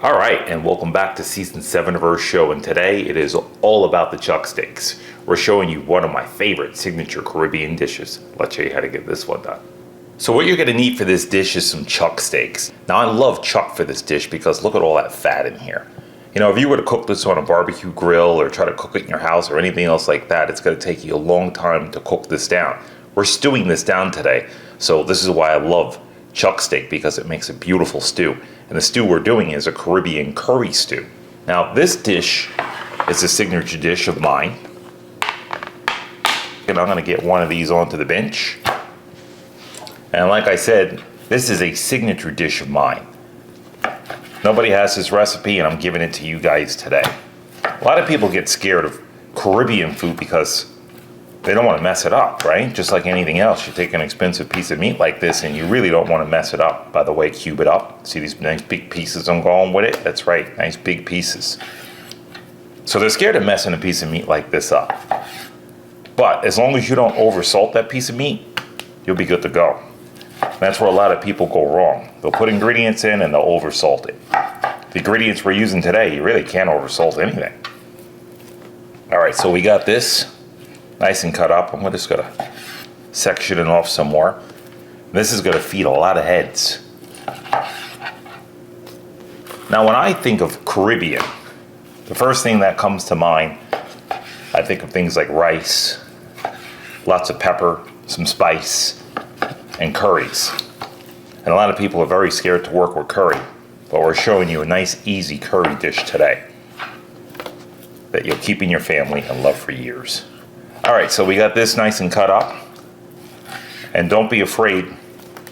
All right, and welcome back to season 7 of our show. And today it is all about the chuck steaks. We're showing you one of my favorite signature Caribbean dishes. Let's show you how to get this one done. So what you're gonna need for this dish is some chuck steaks. Now I love chuck for this dish because look at all that fat in here. You know, if you were to cook this on a barbecue grill or try to cook it in your house or anything else like that, it's gonna take you a long time to cook this down. We're stewing this down today. So this is why I love chuck steak, because it makes a beautiful stew. And the stew we're doing is a Caribbean curry stew. Now this dish is a signature dish of mine. And I'm gonna get one of these onto the bench. And like I said, this is a signature dish of mine. Nobody has this recipe and I'm giving it to you guys today. A lot of people get scared of Caribbean food because they don't want to mess it up, right? Just like anything else, you take an expensive piece of meat like this and you really don't want to mess it up. By the way, cube it up. See these nice big pieces I'm going with it? That's right, nice big pieces. So they're scared of messing a piece of meat like this up. But as long as you don't over salt that piece of meat, you'll be good to go. That's where a lot of people go wrong. They'll put ingredients in and they'll over salt it. The ingredients we're using today, you really can't over salt anything. All right, so we got this nice and cut up. I'm just gonna section it off some more. This is gonna feed a lot of heads. Now when I think of Caribbean, the first thing that comes to mind, I think of things like rice, lots of pepper, some spice, and curries. And a lot of people are very scared to work with curry, but we're showing you a nice easy curry dish today that you'll keep in your family and love for years. All right, so we got this nice and cut up. And don't be afraid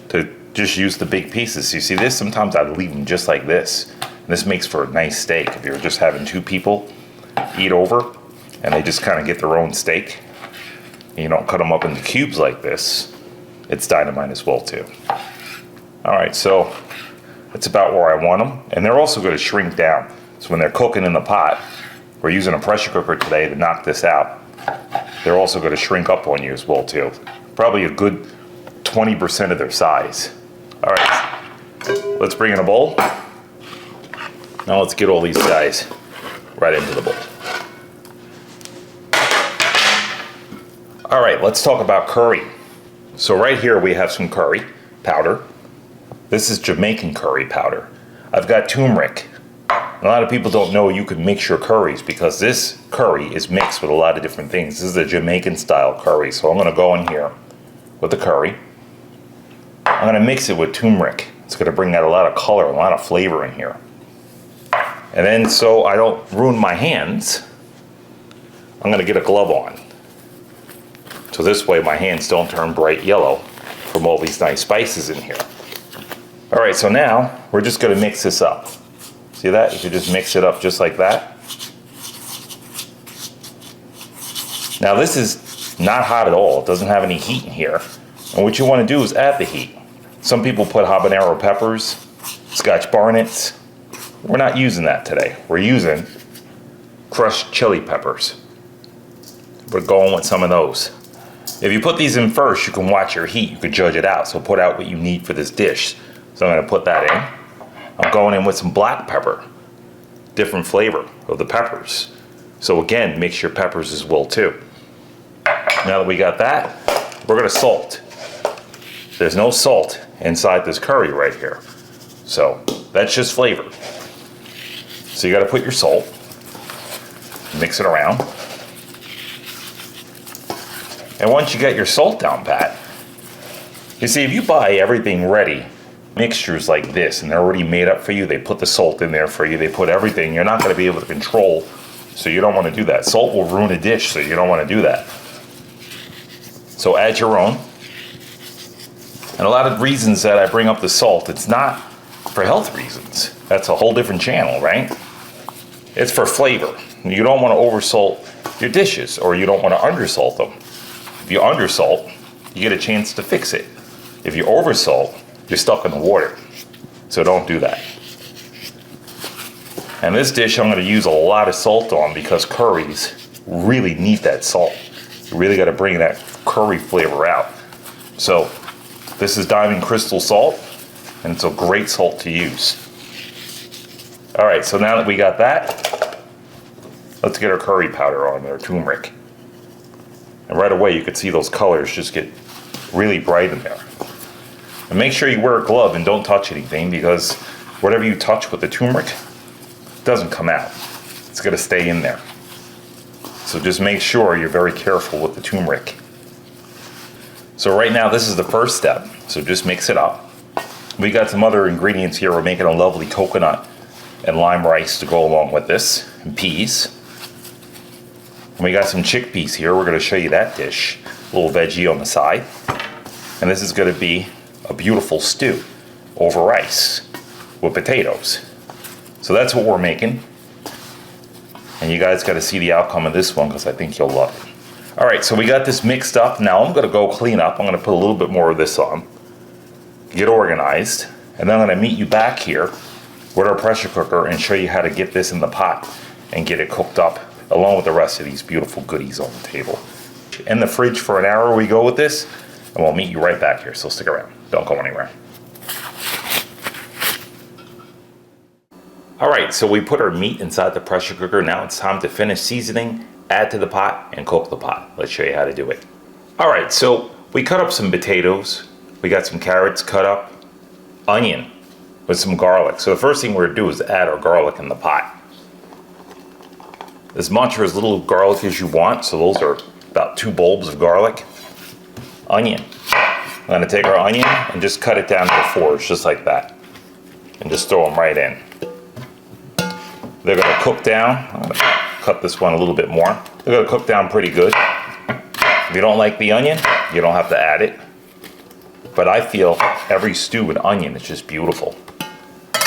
to just use the big pieces. You see this? Sometimes I leave them just like this. And this makes for a nice steak. If you're just having two people eat over and they just kind of get their own steak, and you don't cut them up into cubes like this, it's dynamite as well too. All right, so that's about where I want them. And they're also going to shrink down. So when they're cooking in the pot, we're using a pressure cooker today to knock this out. They're also going to shrink up on you as well too. Probably a good 20% of their size. All right, let's bring in a bowl. Now let's get all these guys right into the bowl. All right, let's talk about curry. So right here we have some curry powder. This is Jamaican curry powder. I've got turmeric. A lot of people don't know you can mix your curries because this curry is mixed with a lot of different things. This is a Jamaican style curry. So I'm gonna go in here with the curry. I'm gonna mix it with turmeric. It's gonna bring out a lot of color, a lot of flavor in here. And then so I don't ruin my hands, I'm gonna get a glove on. So this way my hands don't turn bright yellow from all these nice spices in here. All right, so now we're just gonna mix this up. See that? You can just mix it up just like that. Now this is not hot at all. It doesn't have any heat in here. And what you want to do is add the heat. Some people put habanero peppers, Scotch bonnets. We're not using that today. We're using crushed chili peppers. We're going with some of those. If you put these in first, you can watch your heat. You can judge it out. So put out what you need for this dish. So I'm going to put that in. I'm going in with some black pepper, different flavor of the peppers. So again, mix your peppers as well too. Now that we got that, we're gonna salt. There's no salt inside this curry right here. So that's just flavor. So you gotta put your salt, mix it around. And once you get your salt down pat, you see if you buy everything ready, mixtures like this, and they're already made up for you. They put the salt in there for you. They put everything. You're not going to be able to control, so you don't want to do that. Salt will ruin a dish, so you don't want to do that. So add your own. And a lot of reasons that I bring up the salt, it's not for health reasons. That's a whole different channel, right? It's for flavor. You don't want to oversalt your dishes, or you don't want to undersalt them. If you undersalt, you get a chance to fix it. If you oversalt, you're stuck in the water. So don't do that. And this dish I'm going to use a lot of salt on because curries really need that salt. You really got to bring that curry flavor out. So this is Diamond Crystal salt, and it's a great salt to use. All right, so now that we got that, let's get our curry powder on there, turmeric. And right away you can see those colors just get really bright in there. And make sure you wear a glove and don't touch anything, because whatever you touch with the turmeric doesn't come out. It's gonna stay in there. So just make sure you're very careful with the turmeric. So right now this is the first step, so just mix it up. We got some other ingredients here. We're making a lovely coconut and lime rice to go along with this, and peas. And we got some chickpeas here. We're gonna show you that dish, a little veggie on the side. And this is gonna be a beautiful stew over rice with potatoes. So that's what we're making. And you guys gotta see the outcome of this one, because I think you'll love it. All right, so we got this mixed up. Now I'm gonna go clean up. I'm gonna put a little bit more of this on, get organized, and then I'm gonna meet you back here with our pressure cooker and show you how to get this in the pot and get it cooked up along with the rest of these beautiful goodies on the table. In the fridge for an hour we go with this, and we'll meet you right back here, so stick around. Don't go anywhere. All right, so we put our meat inside the pressure cooker. Now it's time to finish seasoning, add to the pot, and cook the pot. Let's show you how to do it. All right, so we cut up some potatoes. We got some carrots cut up, onion with some garlic. So the first thing we're gonna do is add our garlic in the pot. As much or as little garlic as you want, so those are about 2 bulbs of garlic. Onion. I'm gonna take our onion and just cut it down to 4s, just like that. And just throw them right in. They're gonna cook down. I'm gonna cut this one a little bit more. They're gonna cook down pretty good. If you don't like the onion, you don't have to add it. But I feel every stew with onion is just beautiful.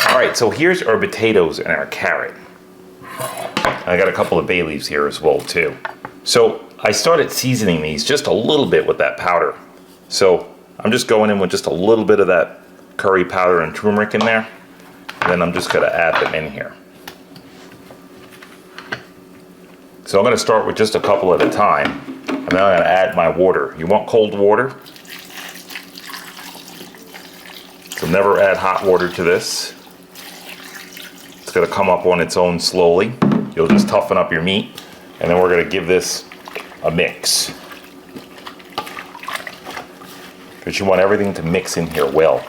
All right, so here's our potatoes and our carrot. I got a couple of bay leaves here as well too. So I started seasoning these just a little bit with that powder. So I'm just going in with just a little bit of that curry powder and turmeric in there. And then I'm just gonna add them in here. So I'm gonna start with just a couple at a time. And then I'm gonna add my water. You want cold water? So never add hot water to this. It's gonna come up on its own slowly. You'll just toughen up your meat, and then we're gonna give this a mix. Because you want everything to mix in here well.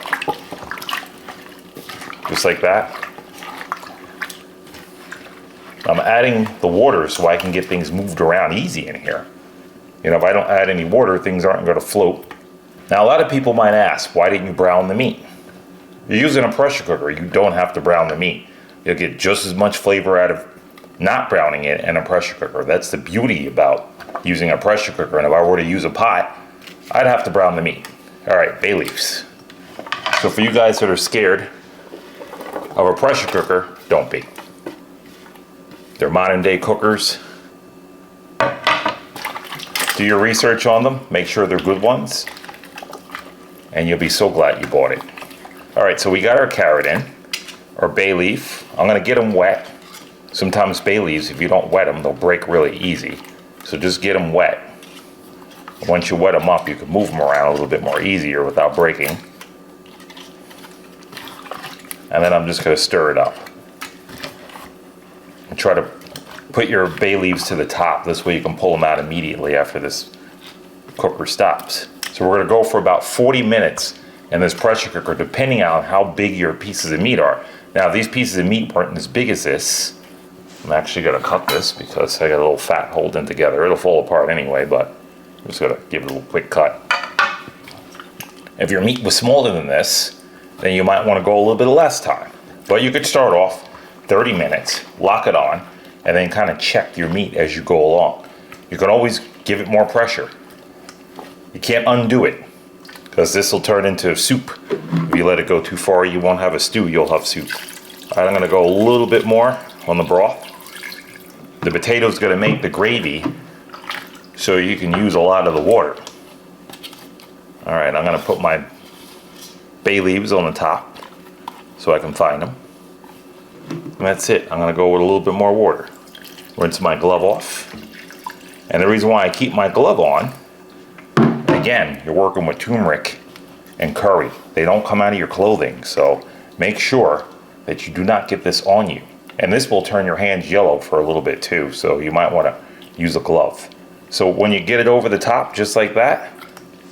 Just like that. I'm adding the water so I can get things moved around easy in here. You know, if I don't add any water, things aren't gonna float. Now a lot of people might ask, why didn't you brown the meat? You're using a pressure cooker, you don't have to brown the meat. You'll get just as much flavor out of not browning it in a pressure cooker. That's the beauty about using a pressure cooker. And if I were to use a pot, I'd have to brown the meat. All right, bay leaves. So for you guys that are scared of a pressure cooker, don't be. They're modern day cookers. Do your research on them, make sure they're good ones, and you'll be so glad you bought it. All right, so we got our carrot in, our bay leaf. I'm gonna get them wet. Sometimes bay leaves, if you don't wet them, they'll break really easy. So just get them wet. Once you wet them up, you can move them around a little bit more easier without breaking. And then I'm just gonna stir it up. And try to put your bay leaves to the top. This way you can pull them out immediately after this cooker stops. So we're gonna go for about 40 minutes in this pressure cooker, depending on how big your pieces of meat are. Now, if these pieces of meat weren't as big as this, I'm actually gonna cut this because I got a little fat holding together. It'll fall apart anyway, but I'm just gonna give it a little quick cut. If your meat was smaller than this, then you might wanna go a little bit less time. But you could start off 30 minutes, lock it on, and then kind of check your meat as you go along. You can always give it more pressure. You can't undo it, because this will turn into soup. If you let it go too far, you won't have a stew, you'll have soup. All right, I'm gonna go a little bit more on the broth. The potato's gonna make the gravy, so you can use a lot of the water. All right, I'm gonna put my bay leaves on the top so I can find them. And that's it. I'm gonna go with a little bit more water. Rinse my glove off. And the reason why I keep my glove on, again, you're working with turmeric and curry. They don't come out of your clothing, so make sure that you do not get this on you. And this will turn your hands yellow for a little bit too, so you might want to use a glove. So when you get it over the top, just like that,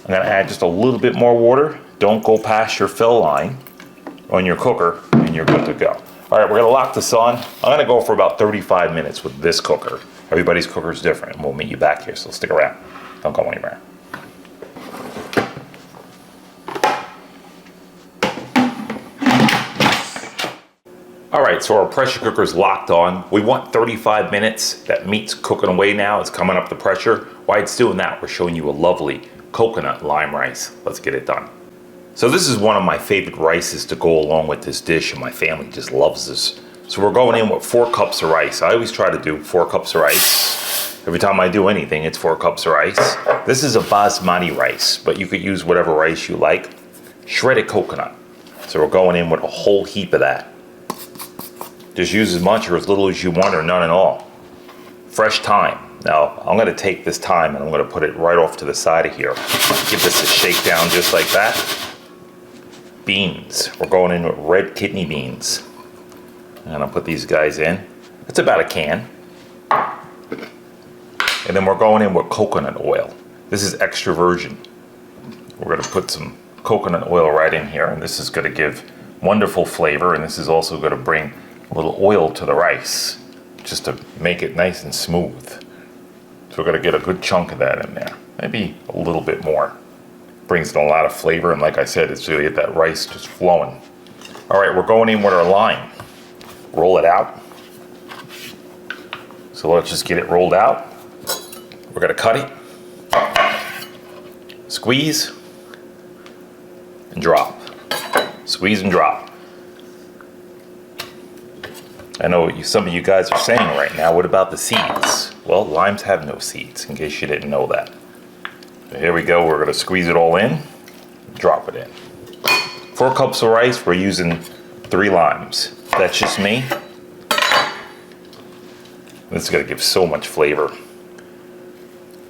I'm gonna add just a little bit more water. Don't go past your fill line on your cooker, and you're good to go. All right, we're gonna lock this on. I'm gonna go for about 35 minutes with this cooker. Everybody's cooker is different, and we'll meet you back here, so stick around. Don't go anywhere. All right, so our pressure cooker is locked on. We want 35 minutes. That meat's cooking away now. It's coming up the pressure. While it's doing that, we're showing you a lovely coconut lime rice. Let's get it done. So this is one of my favorite rices to go along with this dish, and my family just loves this. So we're going in with 4 cups of rice. I always try to do 4 cups of rice. Every time I do anything, it's 4 cups of rice. This is a basmati rice, but you could use whatever rice you like. Shredded coconut. So we're going in with a whole heap of that. Just use as much or as little as you want, or none at all. Fresh thyme. Now, I'm gonna take this thyme and I'm gonna put it right off to the side of here. Give this a shake down just like that. Beans. We're going in with red kidney beans. I'm gonna put these guys in. It's about a can. And then we're going in with coconut oil. This is extra virgin. We're gonna put some coconut oil right in here, and this is gonna give wonderful flavor, and this is also gonna bring a little oil to the rice, just to make it nice and smooth. So we're gonna get a good chunk of that in there. Maybe a little bit more. Brings in a lot of flavor, and like I said, it's gonna get that rice just flowing. All right, we're going in with our lime. Roll it out. So let's just get it rolled out. We're gonna cut it, squeeze, and drop. Squeeze and drop. I know what some of you guys are saying right now, what about the seeds? Well, limes have no seeds, in case you didn't know that. So here we go, we're gonna squeeze it all in, drop it in. 4 cups of rice, we're using 3 limes. That's just me. This is gonna give so much flavor.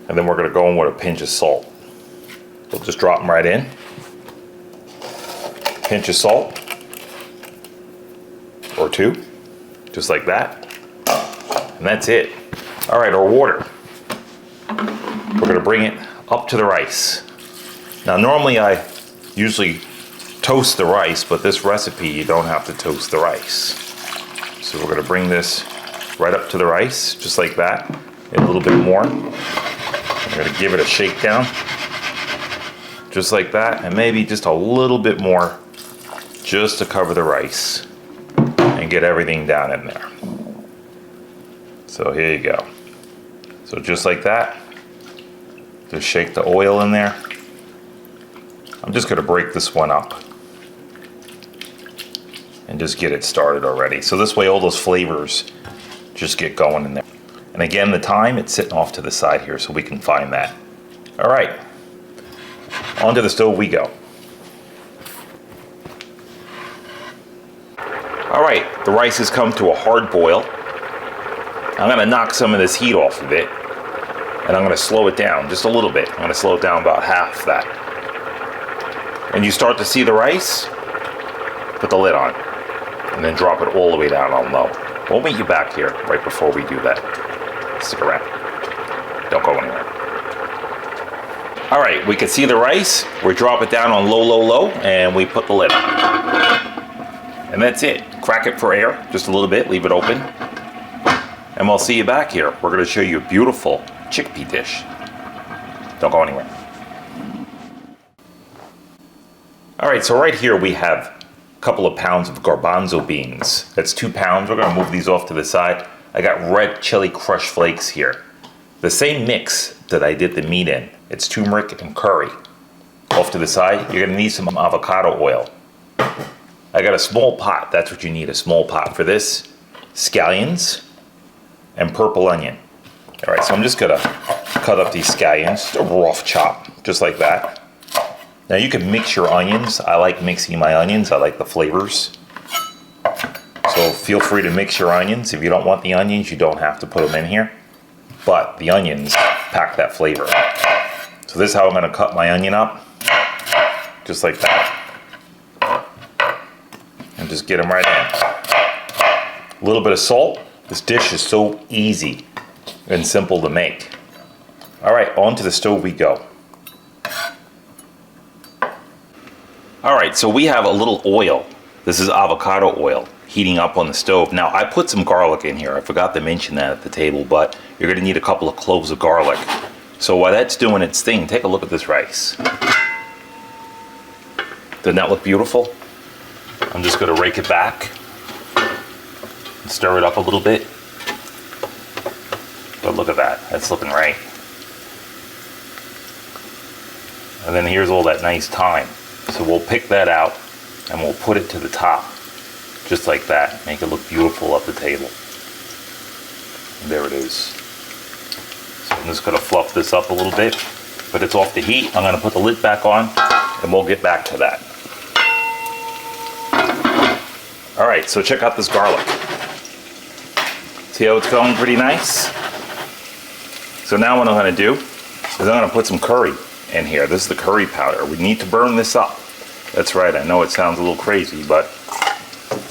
And then we're gonna go in with a pinch of salt. We'll just drop them right in. Pinch of salt, or 2. Just like that. And that's it. All right, our water. We're gonna bring it up to the rice. Now normally I usually toast the rice, but this recipe you don't have to toast the rice. So we're gonna bring this right up to the rice, just like that. And a little bit more. We're gonna give it a shake down. Just like that, and maybe just a little bit more, just to cover the rice. And get everything down in there. So here you go. So just like that, just shake the oil in there. I'm just gonna break this one up and just get it started already. So this way all those flavors just get going in there. And again, the thyme, it's sitting off to the side here so we can find that. All right, onto the stove we go. All right, the rice has come to a hard boil. I'm gonna knock some of this heat off of it, and I'm gonna slow it down just a little bit. I'm gonna slow it down about half that. When you start to see the rice, put the lid on, and then drop it all the way down on low. We'll meet you back here right before we do that. Stick around. Don't go anywhere. All right, we can see the rice. We drop it down on low, low, low, and we put the lid on. And that's it. Crack it for air, just a little bit, leave it open. And we'll see you back here. We're gonna show you a beautiful chickpea dish. Don't go anywhere. All right, so right here we have a couple of pounds of garbanzo beans. That's 2 pounds. We're gonna move these off to the side. I got red chili crushed flakes here. The same mix that I did the meat in. It's turmeric and curry. Off to the side, you're gonna need some avocado oil. I got a small pot, that's what you need, a small pot for this. Scallions and purple onion. All right, so I'm just gonna cut up these scallions, just a rough chop, just like that. Now you can mix your onions. I like mixing my onions, I like the flavors. So feel free to mix your onions. If you don't want the onions, you don't have to put them in here. But the onions pack that flavor. So this is how I'm gonna cut my onion up, just like that. And just get them right in. A little bit of salt. This dish is so easy and simple to make. All right, onto the stove we go. All right, so we have a little oil. This is avocado oil heating up on the stove. Now, I put some garlic in here. I forgot to mention that at the table, but you're gonna need a couple of cloves of garlic. So while that's doing its thing, take a look at this rice. Doesn't that look beautiful? I'm just gonna rake it back and stir it up a little bit. But look at that, that's looking right. And then here's all that nice thyme. So we'll pick that out and we'll put it to the top, just like that. Make it look beautiful at the table. And there it is. So I'm just gonna fluff this up a little bit, but it's off the heat. I'm gonna put the lid back on and we'll get back to that. All right, so check out this garlic. See how it's going pretty nice? So now what I'm gonna do is I'm gonna put some curry in here. This is the curry powder. We need to burn this up. That's right, I know it sounds a little crazy, but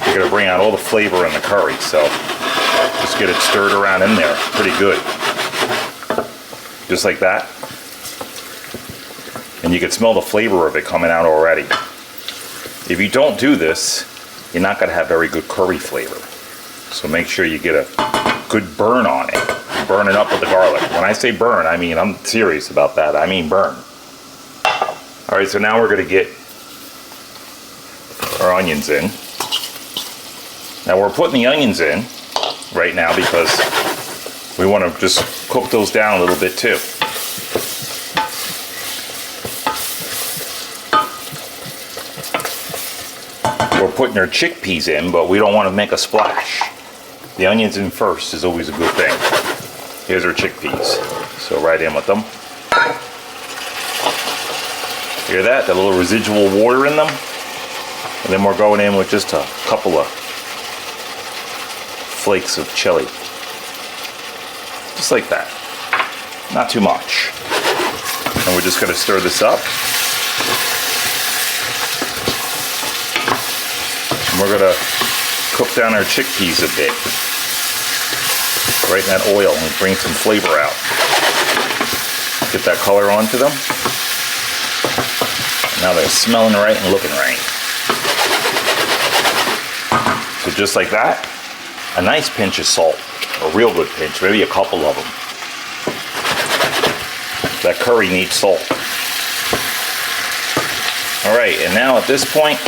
you're gonna bring out all the flavor in the curry, so just get it stirred around in there pretty good. Just like that. And you can smell the flavor of it coming out already. If you don't do this, you're not gonna have very good curry flavor. So make sure you get a good burn on it. Burn it up with the garlic. When I say burn, I mean, I'm serious about that. I mean burn. All right, so now we're gonna get our onions in. Now we're putting the onions in right now because we want to just cook those down a little bit too. We're putting our chickpeas in, but we don't want to make a splash. The onions in first is always a good thing. Here's our chickpeas. So right in with them. Hear that? That little residual water in them? And then we're going in with just a couple of flakes of chili. Just like that. Not too much. And we're just going to stir this up. And we're going to cook down our chickpeas a bit. Right in that oil and bring some flavor out. Get that color onto them. Now they're smelling right and looking right. So just like that, a nice pinch of salt, a real good pinch, maybe a couple of them. That curry needs salt. All right, and now at this point,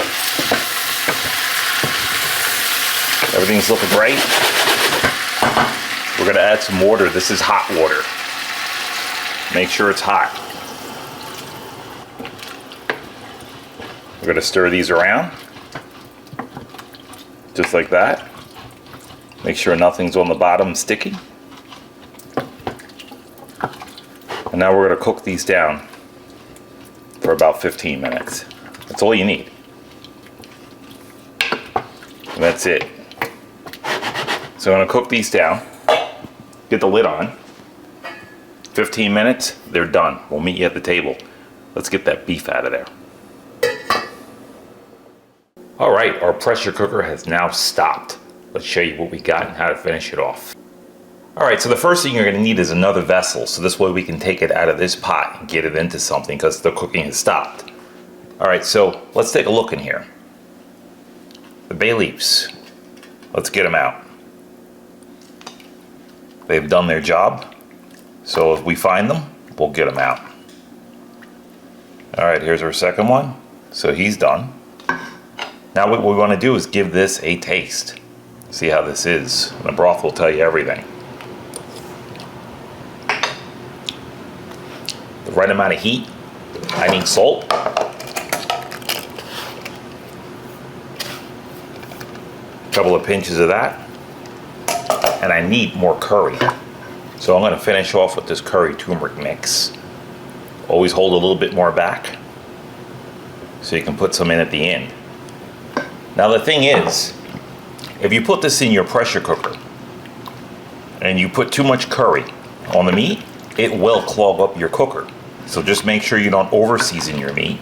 everything's looking great. We're gonna add some water. This is hot water. Make sure it's hot. We're gonna stir these around, just like that. Make sure nothing's on the bottom sticky. And now we're gonna cook these down for about 15 minutes. That's all you need. And that's it. So I'm gonna cook these down, get the lid on. 15 minutes, they're done. We'll meet you at the table. Let's get that beef out of there. All right, our pressure cooker has now stopped. Let's show you what we got and how to finish it off. All right, so the first thing you're gonna need is another vessel, so this way we can take it out of this pot and get it into something because the cooking has stopped. All right, so let's take a look in here. The bay leaves, let's get them out. They've done their job, so if we find them, we'll get them out. All right, here's our second one. So he's done. Now what we want to do is give this a taste. See how this is. The broth will tell you everything. The right amount of heat. I need salt. A couple of pinches of that. And I need more curry. So I'm going to finish off with this curry turmeric mix. Always hold a little bit more back so you can put some in at the end. Now the thing is, if you put this in your pressure cooker and you put too much curry on the meat, it will clog up your cooker. So just make sure you don't over season your meat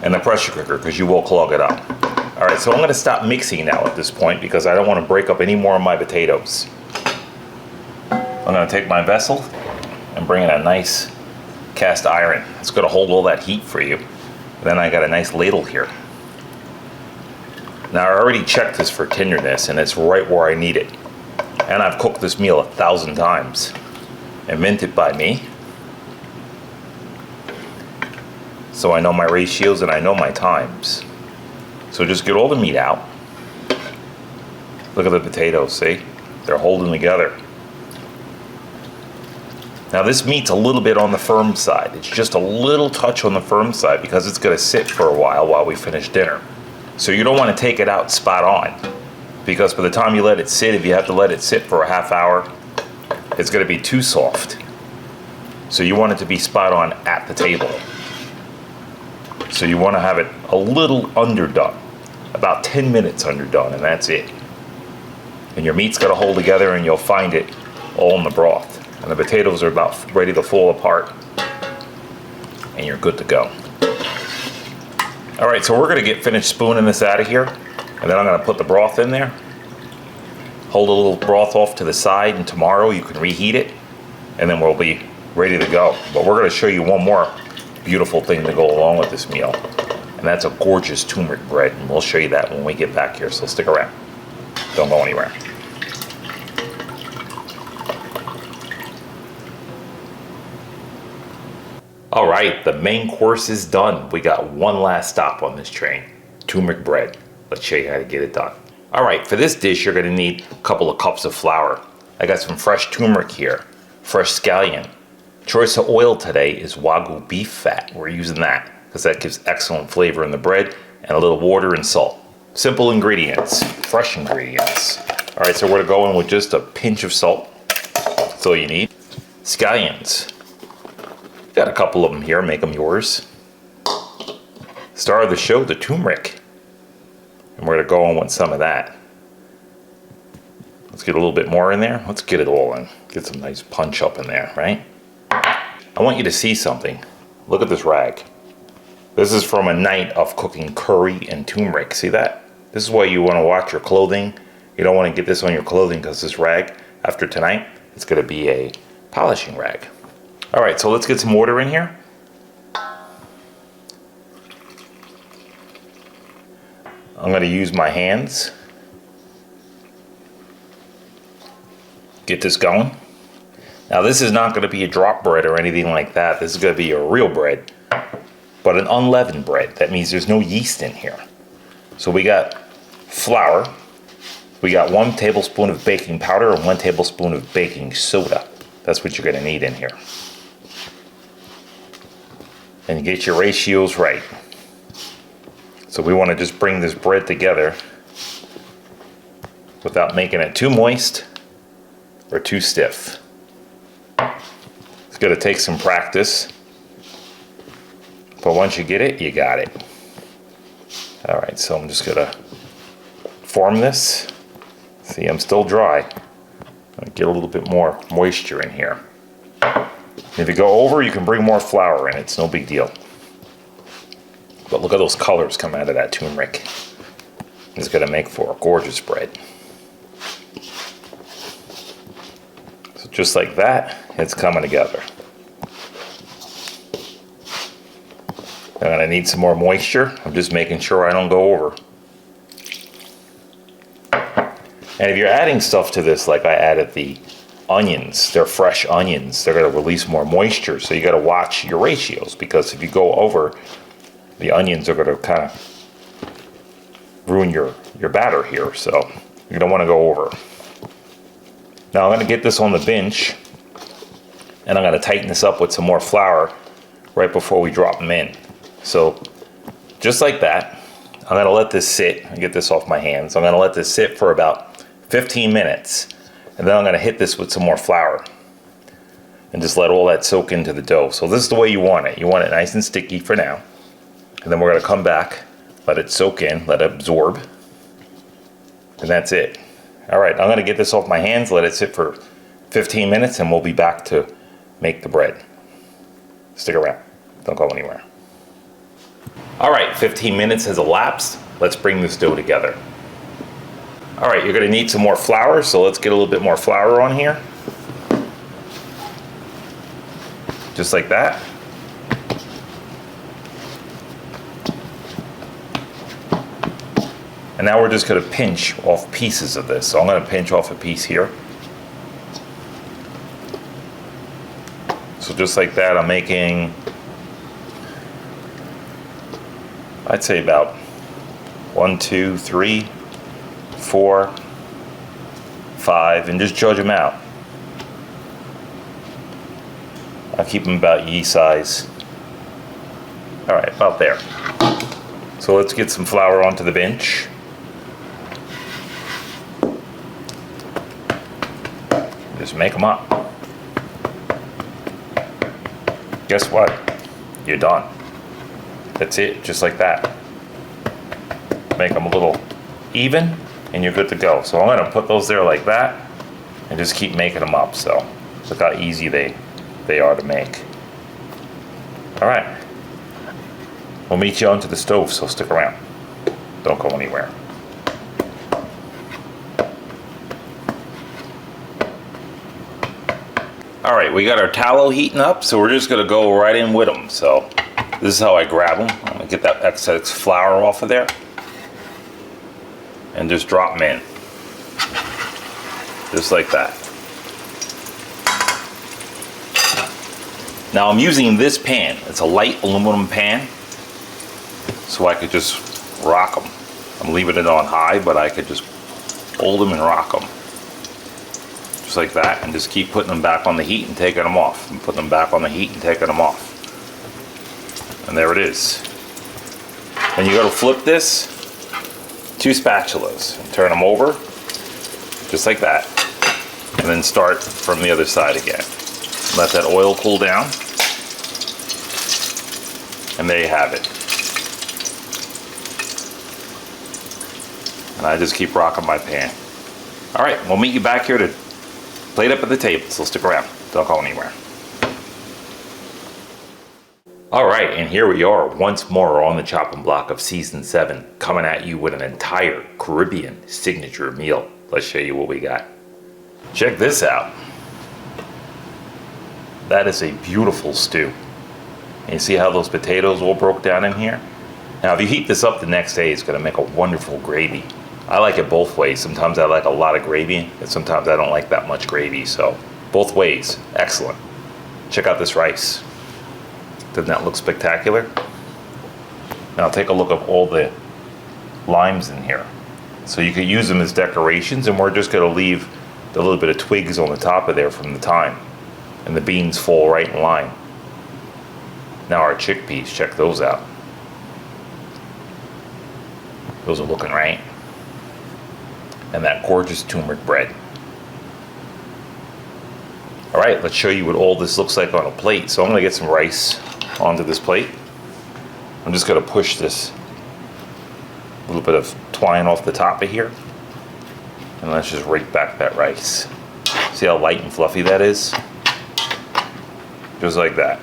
in the pressure cooker because you will clog it up. All right, so I'm gonna stop mixing now at this point because I don't wanna break up any more of my potatoes. I'm gonna take my vessel and bring in a nice cast iron. It's gonna hold all that heat for you. Then I got a nice ladle here. Now I already checked this for tenderness and it's right where I need it. And I've cooked this meal 1,000 times and minted by me. So I know my ratios and I know my times. So just get all the meat out. Look at the potatoes, see? They're holding together. Now this meat's a little bit on the firm side. It's just a little touch on the firm side because it's gonna sit for a while we finish dinner. So you don't wanna take it out spot on because by the time you let it sit, if you have to let it sit for a half hour, it's gonna be too soft. So you want it to be spot on at the table. So you wanna have it a little underdone, about 10 minutes underdone, and that's it. And your meat's gotta hold together and you'll find it all in the broth. And the potatoes are about ready to fall apart. And you're good to go. All right, so we're gonna get finished spooning this out of here. And then I'm gonna put the broth in there. Hold a little broth off to the side, and tomorrow you can reheat it. And then we'll be ready to go. But we're gonna show you one more beautiful thing to go along with this meal. And that's a gorgeous turmeric bread. And we'll show you that when we get back here, so stick around. Don't go anywhere. All right, the main course is done. We got one last stop on this train, turmeric bread. Let's show you how to get it done. All right, for this dish, you're gonna need a couple of cups of flour. I got some fresh turmeric here, fresh scallion. Choice of oil today is Wagyu beef fat. We're using that because that gives excellent flavor in the bread, and a little water and salt. Simple ingredients, fresh ingredients. All right, so we're gonna go in with just a pinch of salt. That's all you need. Scallions. Got a couple of them here, make them yours. Star of the show, the turmeric. And we're gonna go in with some of that. Let's get a little bit more in there. Let's get it all in. Get some nice punch up in there, right? I want you to see something. Look at this rag. This is from a night of cooking curry and turmeric. See that? This is why you wanna watch your clothing. You don't wanna get this on your clothing because this rag, after tonight, it's gonna be a polishing rag. All right, so let's get some water in here. I'm gonna use my hands. Get this going. Now this is not gonna be a drop bread or anything like that. This is gonna be a real bread, but an unleavened bread. That means there's no yeast in here. So we got flour. We got 1 tablespoon of baking powder and 1 tablespoon of baking soda. That's what you're gonna need in here. And you get your ratios right. So we want to just bring this bread together without making it too moist or too stiff. It's going to take some practice, but once you get it, you got it. All right, so I'm just going to form this. See, I'm still dry. I'll get a little bit more moisture in here. If you go over, you can bring more flour in. It's no big deal. But look at those colors come out of that turmeric. It's going to make for a gorgeous bread. So just like that, it's coming together. I'm going to need some more moisture. I'm just making sure I don't go over. And if you're adding stuff to this, like I added the onions, they're fresh onions, they're going to release more moisture, so you got to watch your ratios, because if you go over, the onions are going to kind of ruin your batter here, so you don't want to go over. Now I'm going to get this on the bench, and I'm going to tighten this up with some more flour right before we drop them in. So just like that, I'm going to let this sit and get this off my hands. I'm going to let this sit for about 15 minutes. And then I'm going to hit this with some more flour and just let all that soak into the dough. So this is the way you want it. You want it nice and sticky for now. And then we're going to come back, let it soak in, let it absorb. And that's it. All right, I'm going to get this off my hands, let it sit for 15 minutes, and we'll be back to make the bread. Stick around. Don't go anywhere. All right, 15 minutes has elapsed. let's bring this dough together. All right, you're gonna need some more flour, so let's get a little bit more flour on here. Just like that. And now we're just gonna pinch off pieces of this. So I'm gonna pinch off a piece here. So just like that, I'm making, I'd say about 1, 2, 3, 4, 5, and just judge them out. I'll keep them about ye size. All right, about there. So let's get some flour onto the bench. Just make them up. Guess what? You're done. That's it, just like that. Make them a little even and you're good to go. So I'm gonna put those there like that and just keep making them up. So look how easy they are to make. All right. We'll meet you onto the stove, so stick around. Don't go anywhere. All right, we got our tallow heating up, so we're just gonna go right in with them. So this is how I grab them. I'm gonna get that excess flour off of there and just drop them in. Just like that. Now I'm using this pan. It's a light aluminum pan, so I could just rock them. I'm leaving it on high, but I could just hold them and rock them. Just like that, and just keep putting them back on the heat and taking them off. And putting them back on the heat and taking them off. And there it is. And you gotta flip this, 2 spatulas, and turn them over, just like that. And then start from the other side again. Let that oil cool down. And there you have it. And I just keep rocking my pan. All right, we'll meet you back here to plate up at the table, so stick around. Don't go anywhere. All right, and here we are once more on the chopping block of season 7, coming at you with an entire Caribbean signature meal. Let's show you what we got. Check this out. That is a beautiful stew. And you see how those potatoes all broke down in here? Now, if you heat this up the next day, it's gonna make a wonderful gravy. I like it both ways. Sometimes I like a lot of gravy, and sometimes I don't like that much gravy. So both ways, excellent. Check out this rice. Doesn't that look spectacular? Now take a look at all the limes in here. So you could use them as decorations, and we're just gonna leave the little bit of twigs on the top of there from the thyme. And the beans fall right in line. Now our chickpeas, check those out. Those are looking right. And that gorgeous turmeric bread. All right, let's show you what all this looks like on a plate. So I'm gonna get some rice onto this plate. I'm just gonna push this little bit of twine off the top of here. And let's just rake back that rice. See how light and fluffy that is? Just like that.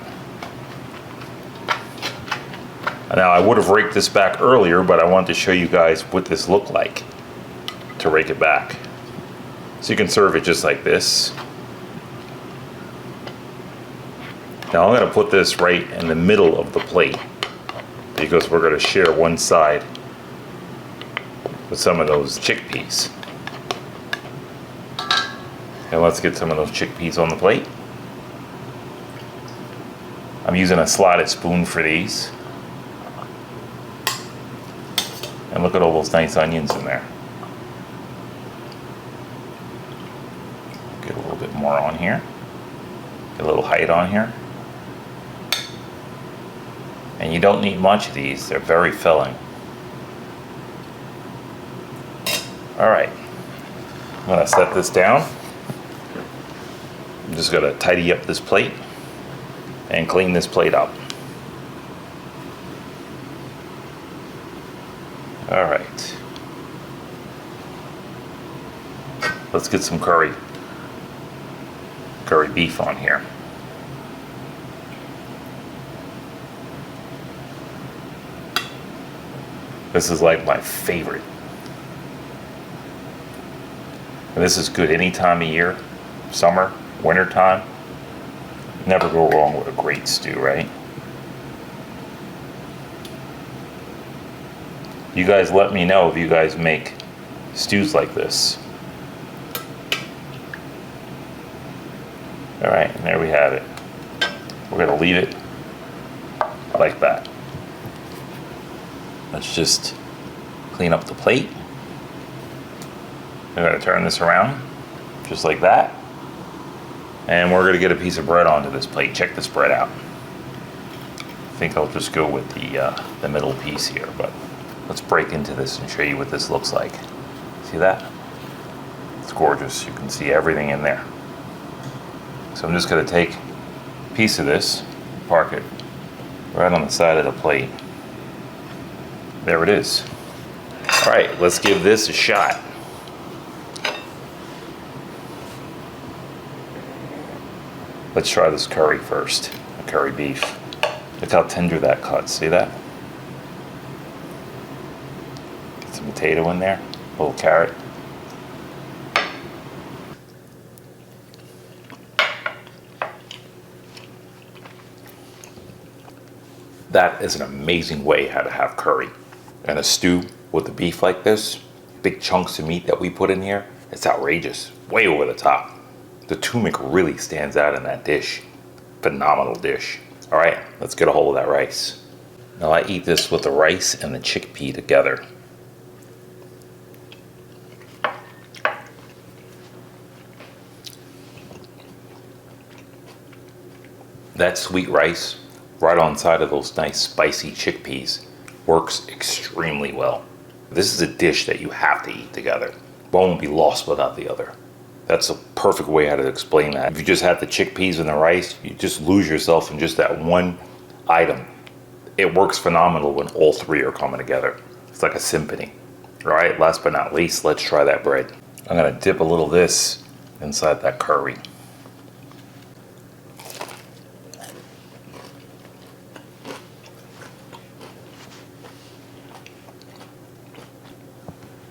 Now I would have raked this back earlier, but I wanted to show you guys what this looked like to rake it back. So you can serve it just like this. Now I'm gonna put this right in the middle of the plate because we're gonna share one side with some of those chickpeas. And let's get some of those chickpeas on the plate. I'm using a slotted spoon for these. And look at all those nice onions in there. Get a little bit more on here. Get a little height on here. And you don't need much of these, they're very filling. All right, I'm gonna set this down. I'm just gonna tidy up this plate and clean this plate up. All right. Let's get some curry beef on here. This is like my favorite. And this is good any time of year, summer, winter time. Never go wrong with a great stew, right? You guys let me know if you guys make stews like this. All right, and there we have it. We're gonna leave it like that. Let's just clean up the plate. We're gonna turn this around, just like that. And we're gonna get a piece of bread onto this plate. Check this bread out. I think I'll just go with the middle piece here, but let's break into this and show you what this looks like. See that? It's gorgeous. You can see everything in there. So I'm just gonna take a piece of this, park it right on the side of the plate. There it is. All right, let's give this a shot. Let's try this curry first, the curry beef. Look how tender that cuts, see that? Get some potato in there, a little carrot. That is an amazing way how to have curry. And a stew with the beef like this, big chunks of meat that we put in here, it's outrageous, way over the top. The turmeric really stands out in that dish. Phenomenal dish. All right, let's get a hold of that rice. Now I eat this with the rice and the chickpea together. That sweet rice, right on side of those nice spicy chickpeas, works extremely well. This is a dish that you have to eat together. One won't be lost without the other. That's a perfect way how to explain that. If you just have the chickpeas and the rice, you just lose yourself in just that one item. It works phenomenal when all three are coming together. It's like a symphony. All right, last but not least, let's try that bread. I'm gonna dip a little of this inside that curry.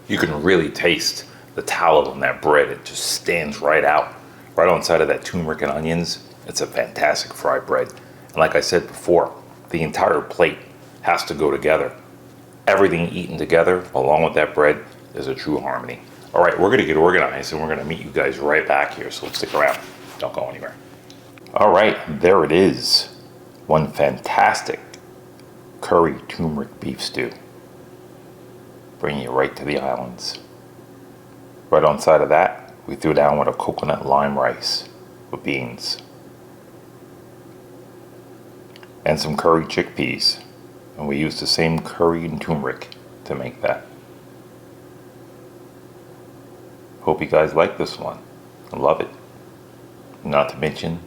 You can really taste the tallow in that bread. It just stands right out, right on side of that turmeric and onions. It's a fantastic fried bread. And like I said before, the entire plate has to go together. Everything eaten together along with that bread is a true harmony. All right, we're gonna get organized and we're gonna meet you guys right back here, so stick around, don't go anywhere. All right, there it is. One fantastic curry turmeric beef stew. Bringing you right to the islands. Right on side of that, we threw down with a coconut lime rice with beans. And some curried chickpeas. And we used the same curry and turmeric to make that. Hope you guys like this one. I love it. Not to mention,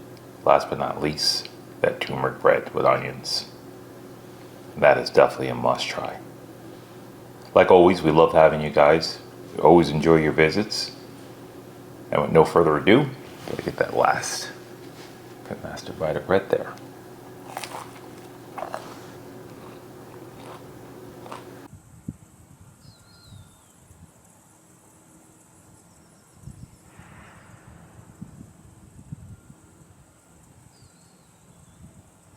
last but not least, that turmeric bread with onions. That is definitely a must try. Like always, we love having you guys. We always enjoy your visits. And with no further ado, gotta get that last master bite of bread there.